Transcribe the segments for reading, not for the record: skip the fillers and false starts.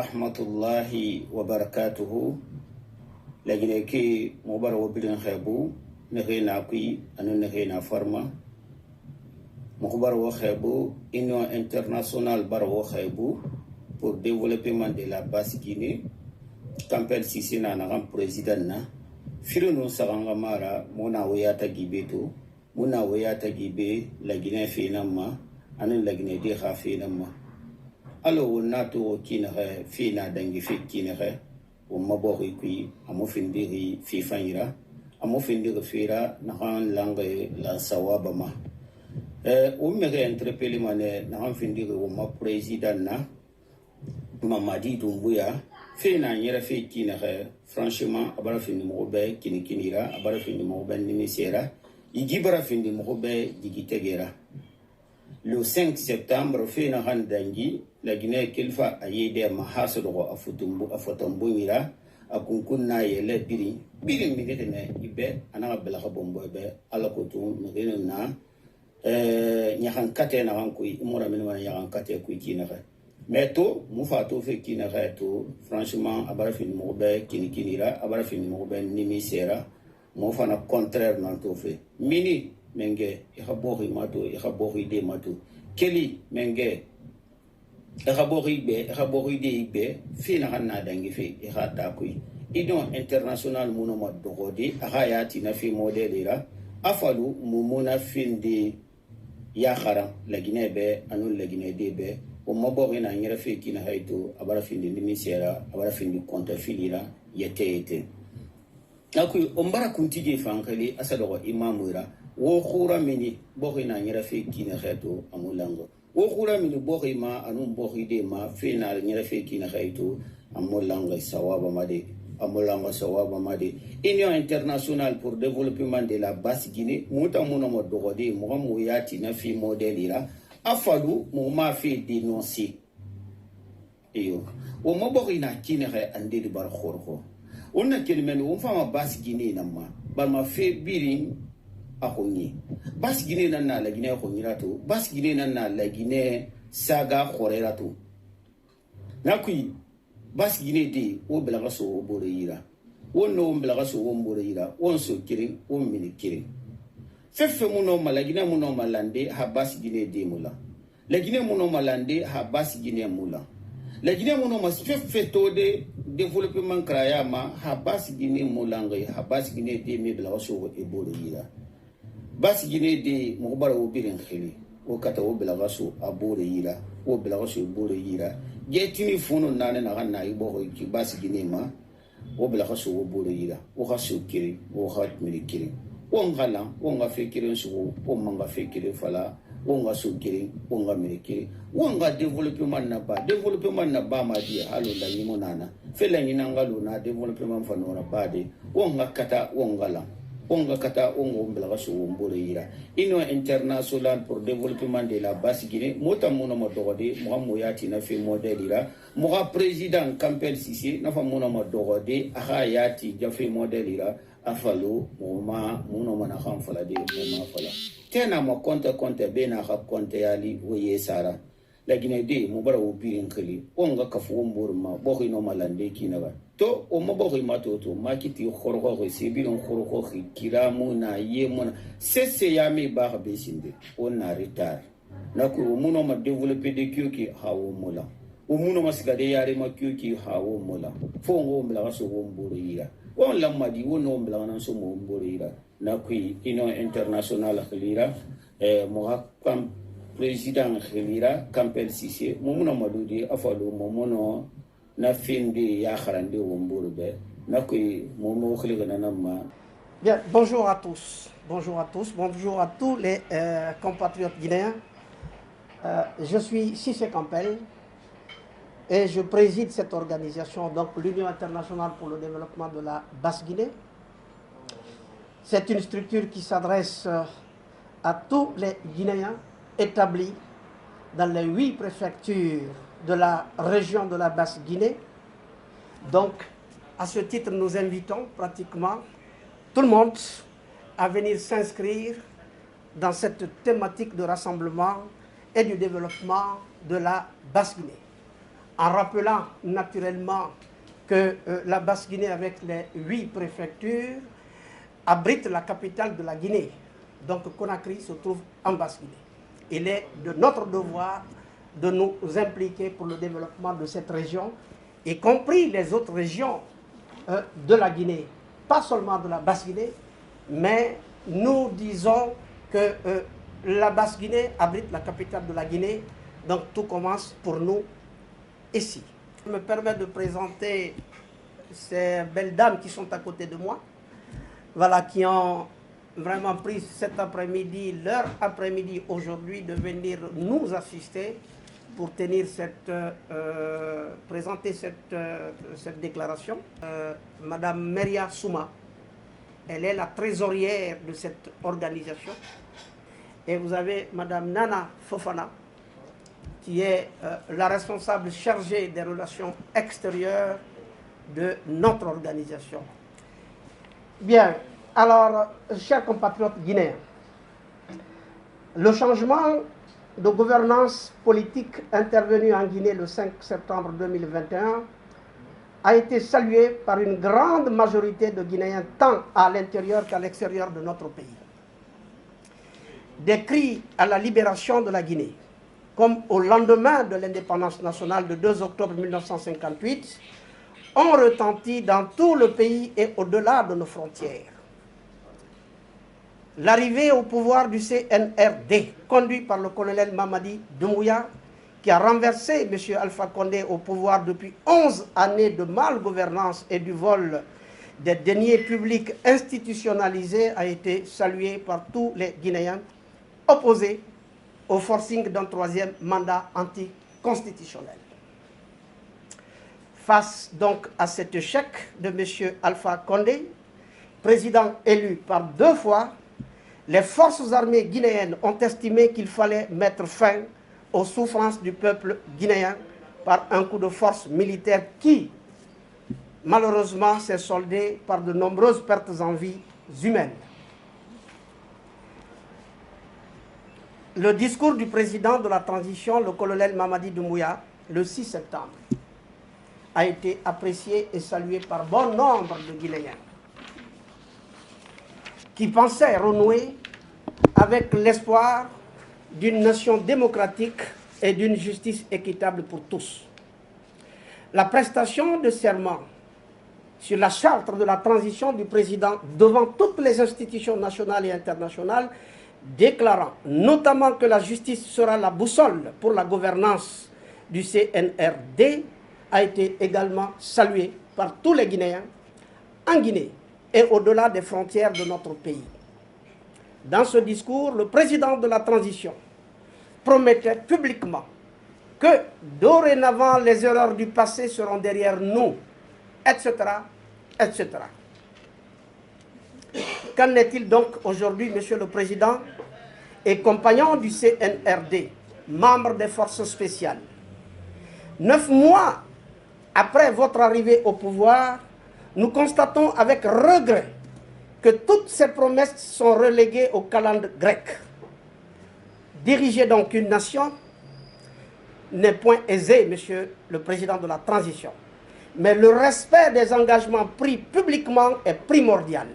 rahmatullahi wa barakatuhu. Lagine ke mobara wobirin khabu nehe na kui anu nehe na farma mokbar wo khabu Union internationale bar wo khabu pour développement de la Basse-Guinée Campbell Cissé na ngam président na firuno saganga mara mona wayata gibeto mona wayata gibe lagine finama anu lagine de khafinama alo wonato kina fina dangi fikina o mabori kui amo findiri fi fanira amo findiri fira na han langue la sawaba ma o mege entrepele mane na han findiri o ma président na Mamadi Doumbouya fe na nyera fe kina franchement abara findi mo be kinikinira abara findi mo ben nimisera igibara findi mo be digitegera le 5 septembre fe na han dangi la Guinée kilfa ayede mahasado afotumbu mira akunkuna yele biri minene ibe anaka belaka bombo be ala kotu ngene na nyahan kate na hankui imora minwa nyahan kate ku kina mais to mufato fe kina to franchement abara fin mo be kinikinira abara fin mo be nimisera mo fana contraire nan to fe mini menge ikhabori mato ikhabori de mato keli menge ikhabori de ibe fina hanna dangi fe ikhata kui idon international muno ma dogodi ahayati na fi modelira afalu mumuna finde ya khara la Guinée be anu la Guinée de be o mabori na nyera fe kina hayto abara finde nimisera abara finde konta filira yete akui ombara kuntije fankali asado imamura wo khura mini bori na nyera fe kina hayto amulango wo khura mini bori ma anu bori de ma fe na nyera fe kina hayto amulango sawaba made amolanga sawaba made Union internationale pour développement de la Basse-Guinée muta muno mo dogodi mo mo yati na fi modelira afalu mo ma fi dénoncer iyo o mo bori na kine andi bar khorko onna kelmen o fama Basse-Guinée namma ba ma fe birin ahonyi Basse-Guinée na la Guinée khonyirato Basse-Guinée na la Guinée saga khorerato nakui Basse-Guinée de o belaga so o bore yira o no belaga so o bore yira o so kirin o mini kirin fefe muno malagina muno malande ha Basse-Guinée de mula la Guinée muno malande ha Basse-Guinée mula la Guinée muno mas fefe to de développement krayama ha Basse-Guinée mulanga ha Basse-Guinée de me belaga so o bore yira Basse-Guinée de mo bara o birin khili o kata o belaga so a bore yira o belaga so bore yira getini fono nane na ganna ibo ki Basse-Guinée ma o bela khaso o bolo yira o khaso kiri o khat mili kiri o ngala o nga fekiri so o manga fekiri fala o nga so kiri o nga mili kiri o nga développement na ba ma di halo la yimo nana fela ngina ngalo na développement fa nora ba de o nga kata o ngala onga kata ongo mbela kaso wombore yira Union internationale pour développement de la Basse-Guinée mota mona modogode mo moyati na fi modelira mo président Campbell Cissé na fa mona modogode aha yati jafi modelira afalo mo ma mona mana kham fala de mo ma fala tena mo konta bena ha konta yali wo yesara la Guinée de mo bara wo birin khali onga kafu wombor ma bo no malande kinaga to o maboko matoto makiti khoroko sebiron khoroko kiramu na yemona sese yami ba besinde on na retard nako muno ma développer de kyoki hawo mola o muno ma sigade yare ma kyoki hawo mola fongo mbla so womboro yira on lamadi wono mbla nan so mo womboro yira nako Union internationale khilira mo hakam président khilira Campbell Cissé mo muno madudi afalo mo mono na findi ya kharande womburbe nakoy momo khliga nanama. Bien, bonjour à tous, bonjour à tous les compatriotes guinéens. Je suis Cissé Campbell et je préside cette organisation, donc l'Union internationale pour le développement de la Basse-Guinée. C'est une structure qui s'adresse à tous les Guinéens établis dans les 8 préfectures de la région de la Basse-Guinée. Donc, à ce titre, nous invitons pratiquement tout le monde à venir s'inscrire dans cette thématique de rassemblement et du développement de la Basse-Guinée. en rappelant naturellement que la Basse-Guinée, avec les 8 préfectures, abrite la capitale de la Guinée. Donc Conakry se trouve en Basse-Guinée. Il est de notre devoir de nous impliquer pour le développement de cette région, y compris les autres régions de la Guinée, pas seulement de la Basse-Guinée, mais nous disons que la Basse-Guinée abrite la capitale de la Guinée, donc tout commence pour nous ici. Je me permets de présenter ces belles dames qui sont à côté de moi, voilà, qui ont vraiment pris cet après-midi, leur après-midi aujourd'hui, de venir nous assister pour tenir présenter cette déclaration. Madame Meria Souma, elle est la trésorière de cette organisation. Et vous avez Madame Nana Fofana, qui est la responsable chargée des relations extérieures de notre organisation. Bien, alors, chers compatriotes guinéens, le changement de gouvernance politique intervenu en Guinée le 5 septembre 2021 a été salué par une grande majorité de Guinéens, tant à l'intérieur qu'à l'extérieur de notre pays. Des cris à la libération de la Guinée, comme au lendemain de l'indépendance nationale de 2 octobre 1958, ont retenti dans tout le pays et au-delà de nos frontières. L'arrivée au pouvoir du CNRD, conduit par le colonel Mamadi Doumbouya, qui a renversé M. Alpha Condé au pouvoir depuis 11 années de malgouvernance et du vol des deniers publics institutionnalisés, a été saluée par tous les Guinéens opposés au forcing d'un 3e mandat anticonstitutionnel. Face donc à cet échec de M. Alpha Condé, président élu par 2 fois, les forces armées guinéennes ont estimé qu'il fallait mettre fin aux souffrances du peuple guinéen par un coup de force militaire qui, malheureusement, s'est soldé par de nombreuses pertes en vies humaines. Le discours du président de la transition, le colonel Mamadi Doumbouya, le 6 septembre, a été apprécié et salué par bon nombre de Guinéens qui pensaient renouer avec l'espoir d'une nation démocratique et d'une justice équitable pour tous. La prestation de serment sur la charte de la transition du président devant toutes les institutions nationales et internationales, déclarant notamment que la justice sera la boussole pour la gouvernance du CNRD, a été également salué par tous les Guinéens en Guinée et au-delà des frontières de notre pays. Dans ce discours, le président de la transition promettait publiquement que dorénavant les erreurs du passé seront derrière nous, etc., etc. Qu'en est-il donc aujourd'hui, Monsieur le Président et compagnon du CNRD, membre des forces spéciales? 9 mois après votre arrivée au pouvoir, nous constatons avec regret que toutes ces promesses sont reléguées au calendrier grec. Diriger donc une nation n'est point aisé, Monsieur le Président de la transition. Mais le respect des engagements pris publiquement est primordial.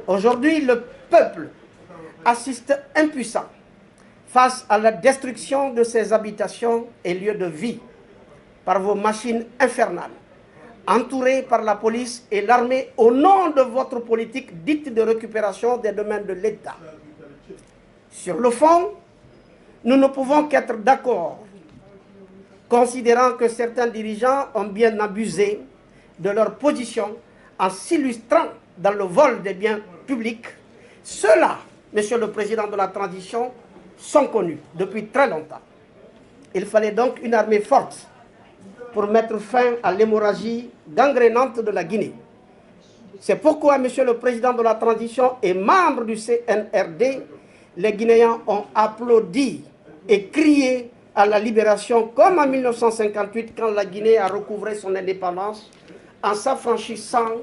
Aujourd'hui, le peuple assiste impuissant face à la destruction de ses habitations et lieux de vie par vos machines infernales, entourés par la police et l'armée au nom de votre politique dite de récupération des domaines de l'État. Sur le fond, nous ne pouvons qu'être d'accord, considérant que certains dirigeants ont bien abusé de leur position en s'illustrant dans le vol des biens publics. Ceux-là, Monsieur le Président de la transition, sont connus depuis très longtemps. Il fallait donc une armée forte pour mettre fin à l'hémorragie gangrénante de la Guinée. C'est pourquoi, Monsieur le Président de la transition et membre du CNRD, les Guinéens ont applaudi et crié à la libération, comme en 1958, quand la Guinée a recouvré son indépendance, en s'affranchissant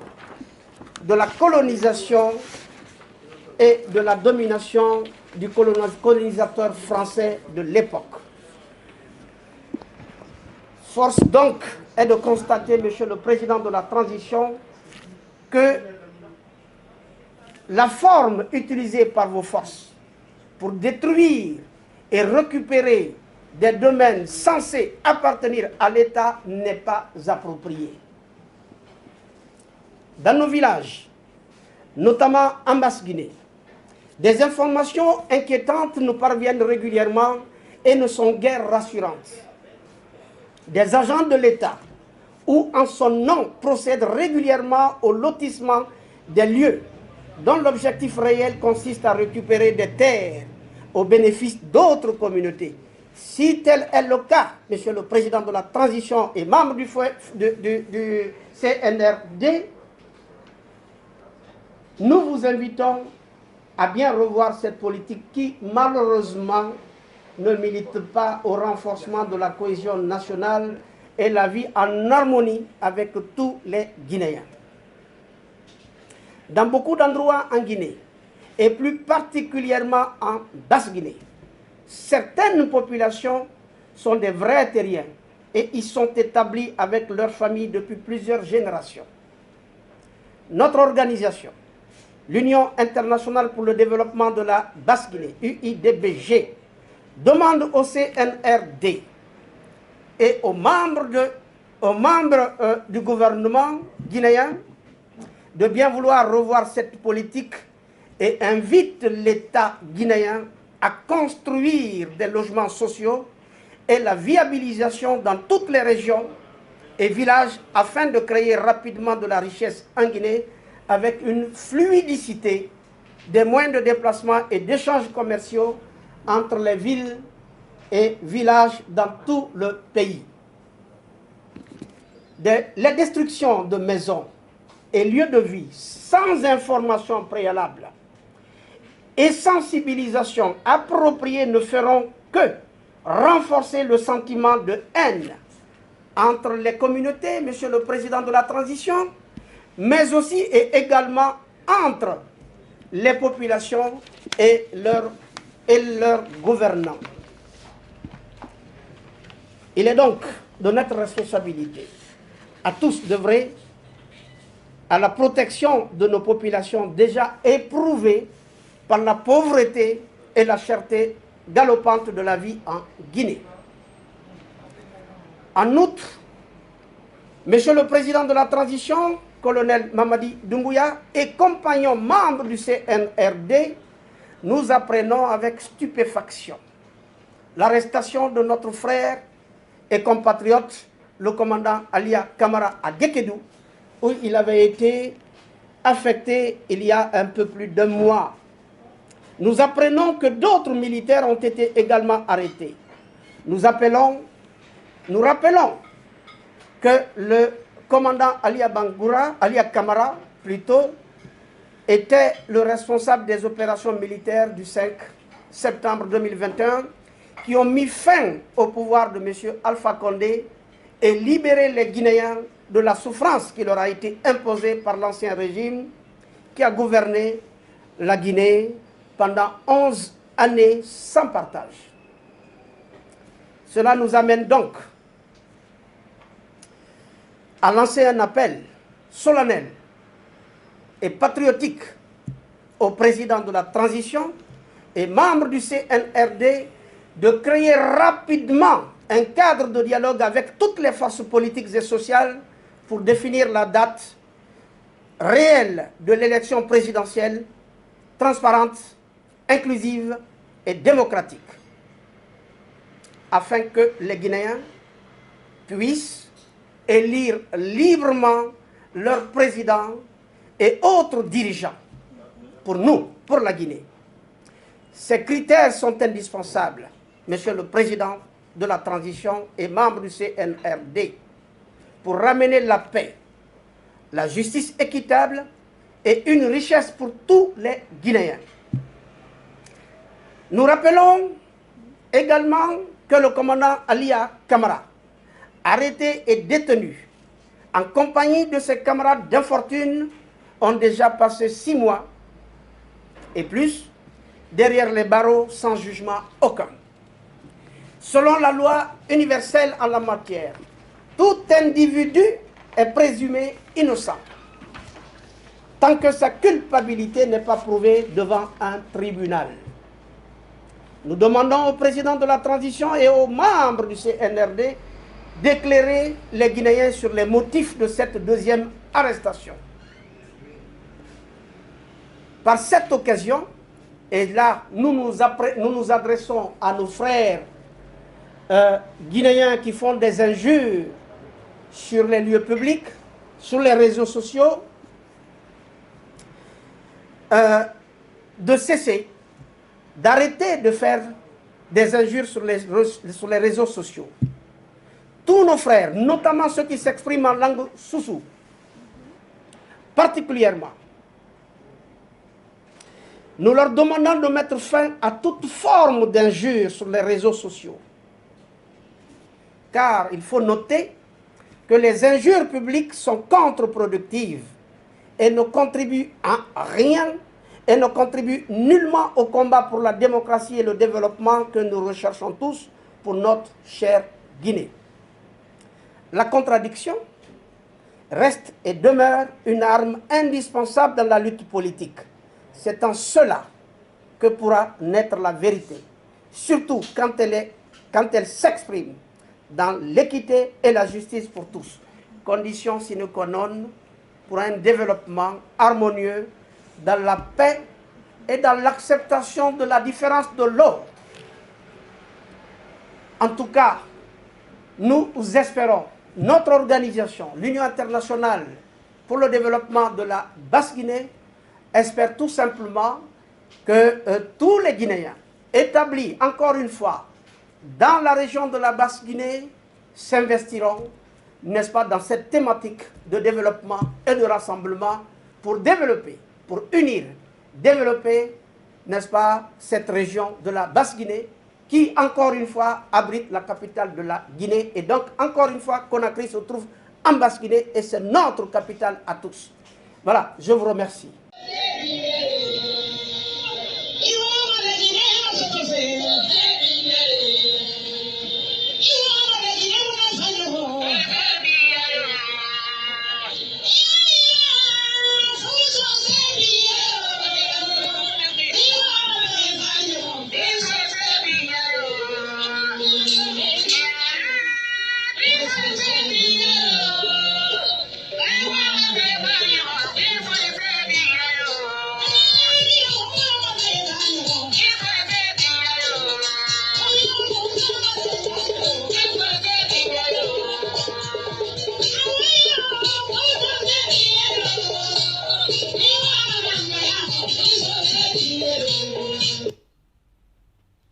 de la colonisation et de la domination du colonisateur français de l'époque. Force donc est de constater, Monsieur le Président de la Transition, que la forme utilisée par vos forces pour détruire et récupérer des domaines censés appartenir à l'État n'est pas appropriée. Dans nos villages, notamment en Basse-Guinée, des informations inquiétantes nous parviennent régulièrement et ne sont guère rassurantes. Des agents de l'État, ou en son nom, procèdent régulièrement au lotissement des lieux dont l'objectif réel consiste à récupérer des terres au bénéfice d'autres communautés. Si tel est le cas, Monsieur le Président de la Transition et membre du CNRD, nous vous invitons à bien revoir cette politique qui, malheureusement, ne milite pas au renforcement de la cohésion nationale et la vie en harmonie avec tous les Guinéens. Dans beaucoup d'endroits en Guinée, et plus particulièrement en Basse-Guinée, certaines populations sont des vrais terriens et y sont établis avec leurs familles depuis plusieurs générations. Notre organisation, l'Union internationale pour le développement de la Basse-Guinée, UIDBG, demande au CNRD et aux membres du gouvernement guinéen de bien vouloir revoir cette politique et invite l'État guinéen à construire des logements sociaux et la viabilisation dans toutes les régions et villages afin de créer rapidement de la richesse en Guinée avec une fluidicité des moyens de déplacement et d'échanges commerciaux entre les villes et villages dans tout le pays. Les destructions de maisons et lieux de vie sans information préalable et sensibilisation appropriée ne feront que renforcer le sentiment de haine entre les communautés, Monsieur le Président de la Transition, mais aussi et également entre les populations et leurs gouvernants. Il est donc de notre responsabilité à tous d'œuvrer à la protection de nos populations déjà éprouvées par la pauvreté et la cherté galopante de la vie en Guinée. En outre, Monsieur le Président de la Transition, colonel Mamadi Doumbouya et compagnons membres du CNRD, nous apprenons avec stupéfaction l'arrestation de notre frère et compatriote, le commandant Alia Camara à Guékédou, où il avait été affecté il y a un peu plus d'un mois. Nous apprenons que d'autres militaires ont été également arrêtés. Nous rappelons que le commandant Alia Camara, plutôt, était le responsable des opérations militaires du 5 septembre 2021 qui ont mis fin au pouvoir de M. Alpha Condé et libéré les Guinéens de la souffrance qui leur a été imposée par l'ancien régime qui a gouverné la Guinée pendant 11 années sans partage. Cela nous amène donc à lancer un appel solennel et patriotique au président de la transition et membres du CNRD de créer rapidement un cadre de dialogue avec toutes les forces politiques et sociales pour définir la date réelle de l'élection présidentielle transparente, inclusive et démocratique, afin que les Guinéens puissent élire librement leur président et autres dirigeants pour nous, pour la Guinée. Ces critères sont indispensables, Monsieur le Président de la Transition et membre du CNRD, pour ramener la paix, la justice équitable et une richesse pour tous les Guinéens. Nous rappelons également que le commandant Alia Camara, arrêté et détenu en compagnie de ses camarades d'infortune, ont déjà passé 6 mois et plus derrière les barreaux sans jugement aucun. Selon la loi universelle en la matière, tout individu est présumé innocent tant que sa culpabilité n'est pas prouvée devant un tribunal. Nous demandons au président de la transition et aux membres du CNRD d'éclairer les Guinéens sur les motifs de cette deuxième arrestation. Par cette occasion, et là nous nous adressons à nos frères Guinéens qui font des injures sur les lieux publics, sur les réseaux sociaux, de cesser, d'arrêter de faire des injures sur les réseaux sociaux. Tous nos frères, notamment ceux qui s'expriment en langue soussou, particulièrement, nous leur demandons de mettre fin à toute forme d'injure sur les réseaux sociaux. Car il faut noter que les injures publiques sont contre-productives et ne contribuent à rien et ne contribuent nullement au combat pour la démocratie et le développement que nous recherchons tous pour notre chère Guinée. La contradiction reste et demeure une arme indispensable dans la lutte politique. C'est en cela que pourra naître la vérité, surtout quand elle s'exprime dans l'équité et la justice pour tous, condition sine qua non pour un développement harmonieux dans la paix et dans l'acceptation de la différence de l'autre. En tout cas, nous espérons, notre organisation, l'Union internationale pour le développement de la Basse-Guinée, espère tout simplement que tous les Guinéens établis, encore une fois, dans la région de la Basse-Guinée, s'investiront, n'est-ce pas, dans cette thématique de développement et de rassemblement pour développer, pour unir, développer, n'est-ce pas, cette région de la Basse-Guinée qui, encore une fois, abrite la capitale de la Guinée. Et donc, encore une fois, Conakry se trouve en Basse-Guinée et c'est notre capitale à tous. Voilà, je vous remercie.